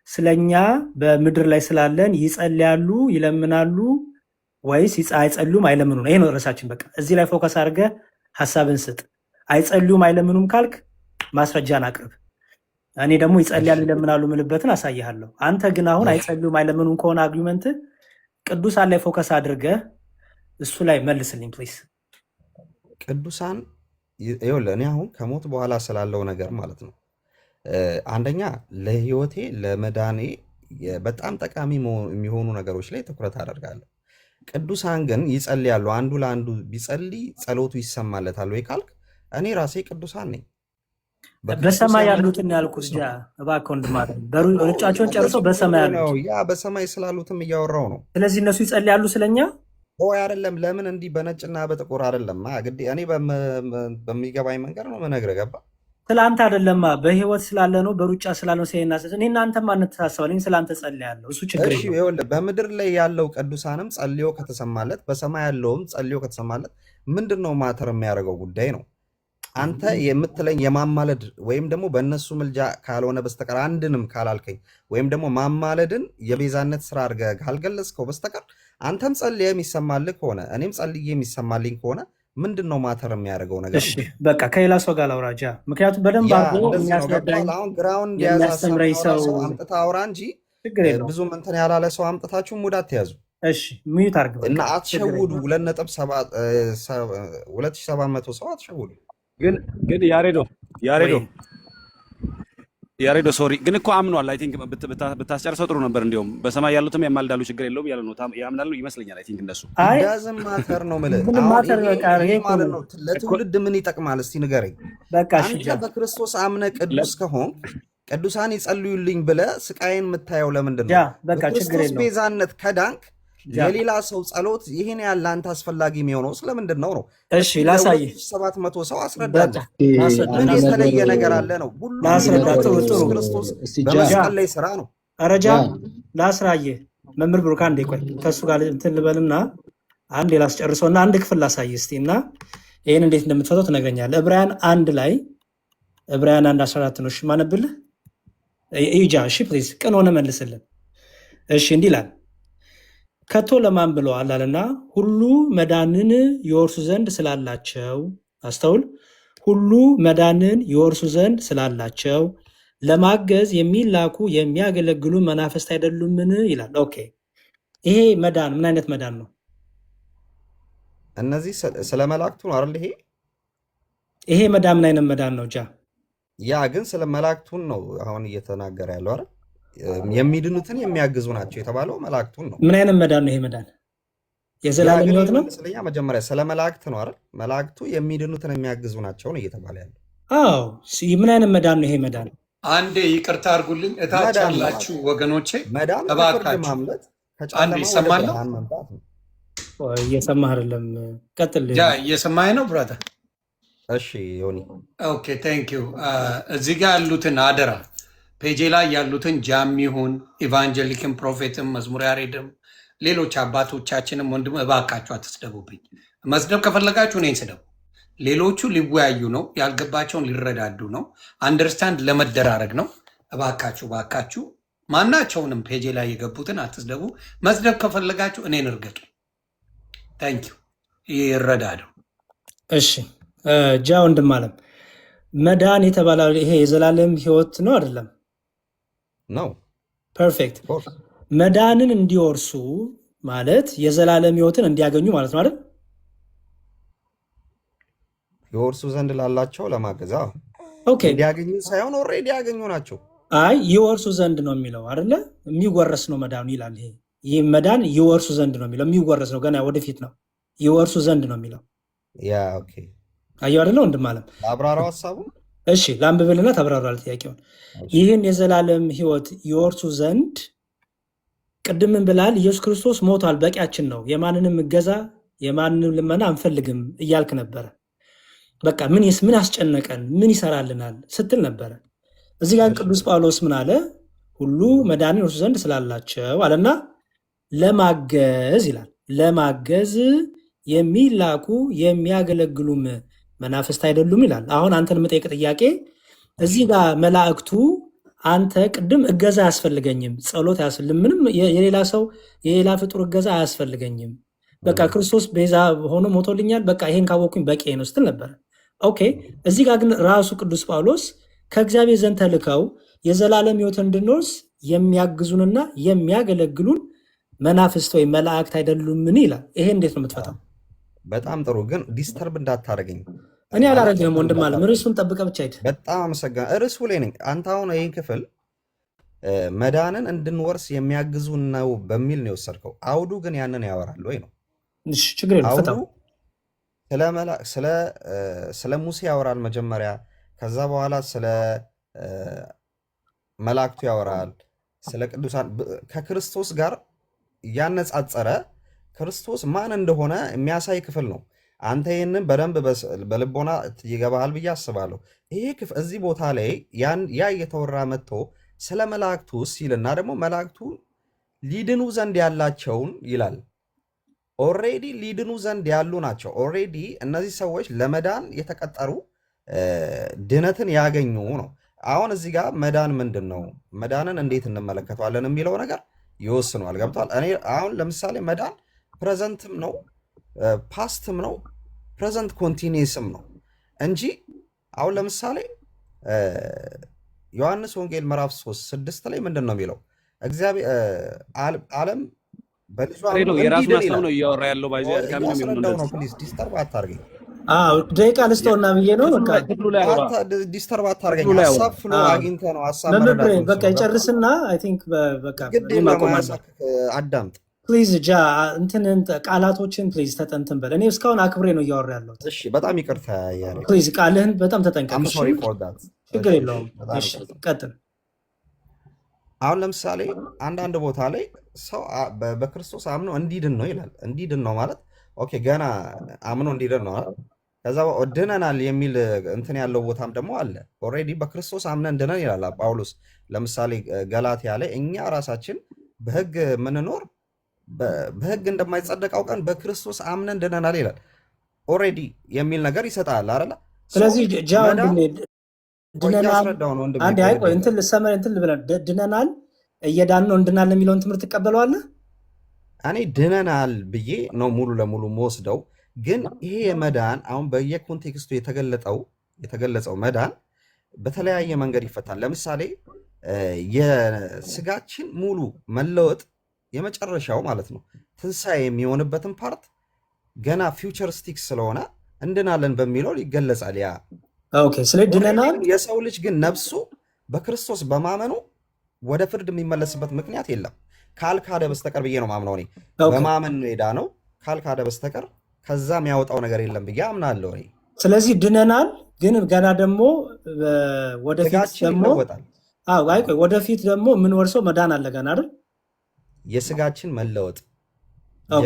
ስለኛ በምድር ላይ ስላለን ይጸልያሉ፣ ይለምናሉ ወይስ አይጸልዩም፣ አይለምኑም? ይሄ ነው ርዕሳችን። በቃ እዚህ ላይ ፎከስ አድርገህ ሀሳብን ስጥ። አይጸልዩም አይለምኑም ካልክ ማስረጃን አቅርብ። እኔ ደግሞ ይጸልያሉ ይለምናሉ ምልበትን አሳይሃለሁ። አንተ ግን አሁን አይጸልዩም አይለምኑም ከሆነ አርጊመንት ቅዱሳን ላይ ፎከስ አድርገህ እሱ ላይ መልስልኝ ፕሊዝ። ቅዱሳን ይኸውልህ፣ እኔ አሁን ከሞት በኋላ ስላለው ነገር ማለት ነው አንደኛ ለህይወቴ ለመዳኔ በጣም ጠቃሚ የሚሆኑ ነገሮች ላይ ትኩረት አደርጋለሁ። ቅዱሳን ግን ይጸልያሉ። አንዱ ለአንዱ ቢጸልይ ጸሎቱ ይሰማለታል ወይ ካልክ እኔ ራሴ ቅዱሳን ነኝ። በሰማይ ያሉትን ያልኩት ጃ እባክህ ወንድም ሩጫቸውን ጨርሰው በሰማይ ያሉት ያ በሰማይ ስላሉትም እያወራው ነው። ስለዚህ እነሱ ይጸልያሉ ስለኛ። ሆይ አይደለም። ለምን እንዲህ በነጭና በጥቁር አይደለም? ግዴ እኔ በሚገባኝ መንገድ ነው መነግርህ። ገባ? ስለ አንተ አይደለማ፣ በህይወት ስላለ ነው፣ በሩጫ ስላለ ነው። ሲናሰስ እኔ እናንተ ማንተሳሰባል። ስለ አንተ ጸልያለሁ፣ እሱ ችግር እሺ። ይኸውልህ በምድር ላይ ያለው ቅዱሳንም ጸልዮ ከተሰማለት፣ በሰማይ ያለውም ጸልዮ ከተሰማለት ምንድን ነው ማተር የሚያደርገው ጉዳይ ነው። አንተ የምትለኝ የማማለድ ወይም ደግሞ በእነሱ ምልጃ ካልሆነ በስተቀር አንድንም ካላልከኝ ወይም ደግሞ ማማለድን የቤዛነት ስራ አድርገህ ካልገለጽከው በስተቀር አንተም ጸልየ የሚሰማልህ ከሆነ እኔም ጸልዬ የሚሰማልኝ ከሆነ ምንድን ነው ማተር የሚያደርገው ነገር? እሺ በቃ ከሌላ ሰው ጋር ላውራጃ። ምክንያቱም በደንብ አድርጎ የሚያስረዳኝ አሁን ግራውንድ የሚያስተምረኝ ሰው አምጥተህ አውራ እንጂ ብዙ እንትን ያላለ ሰው አምጥታችሁ ሙድ አትያዙ። እሺ ሚዩት አድርግ እና አትሸውዱ። 2700 ሰው አትሸውዱ። ግን ያሬዶ ሶሪ ግን እኮ አምኗል። አይ ቲንክ ብታስጨርሰው ጥሩ ነበር። እንዲሁም በሰማይ ያሉትም ያማልዳሉ ችግር የለውም ያለ ነው ያምናሉ ይመስለኛል። አይ ቲንክ እንደሱ ዳዝም ማተር ነው ማለት ነው። ለትውልድ ምን ይጠቅማል? እስቲ ንገረኝ። አንተ በክርስቶስ አምነ ቅዱስ ከሆን ቅዱሳን ይጸልዩልኝ ብለህ ስቃይን የምታየው ለምንድን ነው? በክርስቶስ ቤዛነት ከዳንክ የሌላ ሰው ጸሎት ይህን ያለ አንተ አስፈላጊ የሚሆነው ስለምንድን ነው? እሺ ላሳይ። 700 ሰው አስረዳለሁ። ምን የተለየ ነገር አለ ነው? ሁሉም ክርስቶስ በመስቀል ላይ ስራ ነው። አረጃ ላስራየ መምህር ብሩክ አንዴ ቆይ፣ ከእሱ ጋር እንትን ልበልና አንዴ ላስጨርሰውና አንድ ክፍል ላሳይ እስቲ እና ይህን እንዴት እንደምትፈተው ትነግረኛለህ። ዕብራውያን 1:14 ነው። እሺ ማነብልህ ይጃ። እሺ ፕሊዝ ቅን ሆነ መልስልን። እሺ እንዲህ ይላል ከቶ ለማን ብለዋል አለና ሁሉ መዳንን ይወርሱ ዘንድ ስላላቸው፣ አስተውል፣ ሁሉ መዳንን ይወርሱ ዘንድ ስላላቸው ለማገዝ የሚላኩ የሚያገለግሉ መናፍስት አይደሉምን ይላል። ኦኬ ይሄ መዳን ምን አይነት መዳን ነው? እነዚህ ስለ መላእክቱ ነው አይደል? ይሄ መዳን ምን አይነት መዳን ነው? ያ ግን ስለ መላእክቱን ነው አሁን እየተናገረ ያለው አይደል? የሚድኑትን የሚያግዙ ናቸው የተባለው መላእክቱን ነው። ምን አይነት መዳን ነው ይሄ መዳን? የዘላለም ሕይወት ነው። ስለኛ መጀመሪያ ስለ መላእክት ነው አይደል? መላእክቱ የሚድኑትን የሚያግዙ ናቸው ነው እየተባለ ያለው። አዎ ምን አይነት መዳን ነው ይሄ መዳን? አንዴ ይቅርታ አድርጉልኝ እታች ያላችሁ ወገኖቼ፣ መዳን እባካችሁ አንዴ ይሰማል ነው? እየሰማህ አይደለም? ቀጥል። እየሰማኸኝ ነው ብራታ? እሺ ዮኒ። ኦኬ ቴንክ ዩ። እዚህ ጋር ያሉትን አደራ ፔጄ ላይ ያሉትን ጃም ይሁን ኢቫንጀሊክም ፕሮፌትም መዝሙር ያሬድም ሌሎች አባቶቻችንም ወንድም እባካችሁ አትስደቡብኝ። መስደብ ከፈለጋችሁ እኔን ስደቡ። ሌሎቹ ሊወያዩ ነው፣ ያልገባቸውን ሊረዳዱ ነው፣ አንደርስታንድ ለመደራረግ ነው። እባካችሁ ማናቸውንም ፔጄ ላይ የገቡትን አትስደቡ። መስደብ ከፈለጋችሁ እኔን እርገጡ። ታንኪዩ። ይረዳዱ። እሺ ጃ ወንድም አለም መዳን የተባለው ይሄ የዘላለም ሕይወት ነው አይደለም? ነው። ፐርፌክት። መዳንን እንዲወርሱ ማለት የዘላለም ሕይወትን እንዲያገኙ ማለት ነው አይደል? የወርሱ ዘንድ ላላቸው ለማገዝ ኦኬ። እንዲያገኙ ሳይሆን ኦልሬዲ ያገኙ ናቸው። አይ ይወርሱ ዘንድ ነው የሚለው አይደለ? የሚወረስ ነው መዳኑ ይላል። ይህ መዳን ይወርሱ ዘንድ ነው የሚለው፣ የሚወረስ ነው፣ ገና ወደፊት ነው። ይወርሱ ዘንድ ነው የሚለው። ያ ኦኬ። አየሁ አይደለ ወንድም አለም? አብራራው ሀሳቡ። እሺ ላንብብልና ታብራራለህ ጥያቄውን። ይህን የዘላለም ሕይወት ይወርሱ ዘንድ ቅድምን ብላል። ኢየሱስ ክርስቶስ ሞቷል፣ በቂያችን ነው፣ የማንንም እገዛ የማንንም ልመና አንፈልግም እያልክ ነበረ። በቃ ምን አስጨነቀን፣ ምን ይሰራልናል ስትል ነበረ። እዚህ ጋር ቅዱስ ጳውሎስ ምን አለ? ሁሉ መዳንን ይወርሱ ዘንድ ስላላቸው አለና ለማገዝ ይላል። ለማገዝ የሚላኩ የሚያገለግሉም መናፍስት አይደሉም ይላል። አሁን አንተን የምጠይቅ ጥያቄ እዚህ ጋር መላእክቱ አንተ ቅድም እገዛ አያስፈልገኝም፣ ጸሎት አያስፈልግም፣ ምንም የሌላ ሰው የሌላ ፍጡር እገዛ አያስፈልገኝም፣ በቃ ክርስቶስ ቤዛ ሆኖ ሞቶልኛል፣ በቃ ይሄን ካወቅኩኝ በቂ ነው ስትል ነበረ። ኦኬ። እዚህ ጋር ግን ራሱ ቅዱስ ጳውሎስ ከእግዚአብሔር ዘንድ ተልከው የዘላለም ሕይወት እንድንወርስ የሚያግዙንና የሚያገለግሉን መናፍስት ወይም መላእክት አይደሉምን ይላል። ይሄ እንዴት ነው የምትፈታው? በጣም ጥሩ ግን ዲስተርብ እንዳታደርገኝ። እኔ አላረግንም ወንድም አለም፣ ርዕሱን ጠብቀ ብቻ ሂድ። በጣም አመሰግናለሁ። ርዕሱ ላይ ነኝ። አንተ አሁን ይህን ክፍል መዳንን እንድንወርስ የሚያግዙ ነው በሚል ነው የወሰድከው። አውዱ ግን ያንን ያወራል ወይ ነው? ችግር የለም አውዱ ፍታው። ስለ ሙሴ ያወራል መጀመሪያ፣ ከዛ በኋላ ስለ መላእክቱ ያወራል፣ ስለ ቅዱሳን ከክርስቶስ ጋር ያነጻጸረ ክርስቶስ ማን እንደሆነ የሚያሳይ ክፍል ነው። አንተ ይህንን በደንብ በልቦና ይገባሃል ብዬ አስባለሁ። ይሄ ክፍል እዚህ ቦታ ላይ ያ እየተወራ መጥቶ ስለ መላእክቱ ሲልና ደግሞ መላእክቱ ሊድኑ ዘንድ ያላቸውን ይላል። ኦልሬዲ ሊድኑ ዘንድ ያሉ ናቸው። ኦልሬዲ እነዚህ ሰዎች ለመዳን የተቀጠሩ ድነትን ያገኙ ነው። አሁን እዚህ ጋር መዳን ምንድን ነው፣ መዳንን እንዴት እንመለከተዋለን የሚለው ነገር ይወስኗል። ገብቷል? እኔ አሁን ለምሳሌ መዳን ፕሬዘንትም ነው ፓስትም ነው ፕሬዘንት ኮንቲኒየስም ነው እንጂ አሁን ለምሳሌ ዮሐንስ ወንጌል ምዕራፍ 3:6 ላይ ምንድን ነው የሚለው? እግዚአብሔር ዓለም በልጇ የራሱን ሀሳብ ነው እያወራ ያለው። ያስረዳው ነው። ፕሊዝ ዲስተርብ አታርገኝ። ደቂቃ ልስጠውና ብዬ ነው። ዲስተርብ አታርገኝ። ሀሳብ ፍሎ አግኝተህ ነው ሀሳብ በቃ ይጨርስና አይ ቲንክ በቃ አዳምጥ ፕሊዝ። እንትን ቃላቶችን ፕሊዝ ተጠንትን በል። እኔ እስካሁን አክብሬ ነው እያወራ ያለሁት። እሺ በጣም ይቅርታ ያለ ፕሊዝ፣ ቃልህን በጣም ተጠንቀቅ። ችግር የለውም። ቀጥል። አሁን ለምሳሌ አንዳንድ ቦታ ላይ ሰው በክርስቶስ አምኖ እንዲድን ነው ይላል። እንዲድን ነው ማለት ኦኬ፣ ገና አምኖ እንዲድን ነው። ከዛ ድነናል የሚል እንትን ያለው ቦታም ደግሞ አለ። ኦልሬዲ በክርስቶስ አምነን ድነን ይላል ጳውሎስ። ለምሳሌ ገላትያ ላይ እኛ ራሳችን በሕግ ምንኖር በሕግ እንደማይጸደቅ አውቀን በክርስቶስ አምነን ድነናል ይላል። ኦልሬዲ የሚል ነገር ይሰጣል አይደለ? ስለዚህ ድነናል እየዳን ነው እንድናል የሚለውን ትምህርት ትቀበለዋለህ? እኔ ድነናል ብዬ ነው ሙሉ ለሙሉ መወስደው። ግን ይሄ የመዳን አሁን በየኮንቴክስቱ የተገለጸው መዳን በተለያየ መንገድ ይፈታል። ለምሳሌ የስጋችን ሙሉ መለወጥ የመጨረሻው ማለት ነው ትንሣኤ የሚሆንበትን ፓርት ገና ፊውቸሪስቲክ ስለሆነ እንድናለን በሚለው ይገለጻል። ያ ስለ ድነናል። የሰው ልጅ ግን ነፍሱ በክርስቶስ በማመኑ ወደ ፍርድ የሚመለስበት ምክንያት የለም ካልካደ በስተቀር ብዬ ነው ማምነው። እኔ በማመን ነው የዳነው ካልካደ በስተቀር ከዛ የሚያወጣው ነገር የለም ብዬ አምናለሁ እኔ። ስለዚህ ድነናል፣ ግን ገና ደግሞ ወደፊት ደግሞ የምንወርሰው መዳን አለ ገና አይደል? የስጋችን መለወጥ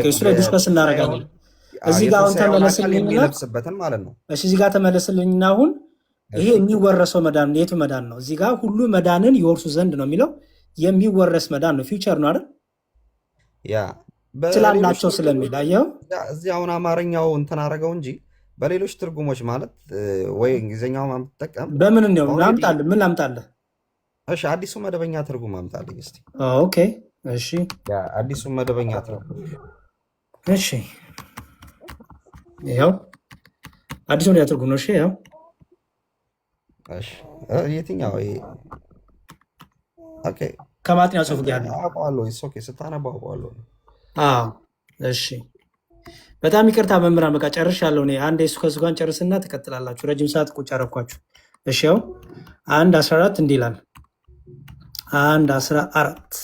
እሱ ላይ ዲስከስ እናደርጋለን። እዚህ ጋር አሁን ተመለስልኝበትን ማለት ነው። እዚህ ጋር ተመለስልኝና አሁን ይሄ የሚወረሰው መዳን የቱ መዳን ነው? እዚህ ጋር ሁሉ መዳንን ይወርሱ ዘንድ ነው የሚለው። የሚወረስ መዳን ነው፣ ፊውቸር ነው አይደል? ያ ስላላቸው ስለሚል አየው። እዚህ አሁን አማርኛው እንትን አደረገው እንጂ በሌሎች ትርጉሞች ማለት ወይ እንግሊዝኛው ማምጠቀም በምን ነው ላምጣልህ? ምን ላምጣልህ? እሺ አዲሱ መደበኛ ትርጉም አምጣልኝ እስቲ። ኦኬ እሺ፣ ያ አዲሱ መደበኛ ትርጉም እሺ፣ ይሄው አዲሱ መደበኛ ትርጉም ነው። እሺ ያው እሺ፣ የትኛው? ኦኬ ከማጥኛ ጽሑፍ ጋር ያለው። አውቀዋለሁ። ኦኬ ስታነባ አውቀዋለሁ። አዎ እሺ፣ በጣም ይቅርታ መምህራን፣ በቃ ጨርሻለሁ እኔ። አንድ የሱ ከሱ ጋር ጨርስና ትቀጥላላችሁ። ረጅም ሰዓት ቁጭ አደረኳችሁ። እሺ ያው 1:14 እንዲህ ይላል። 1:14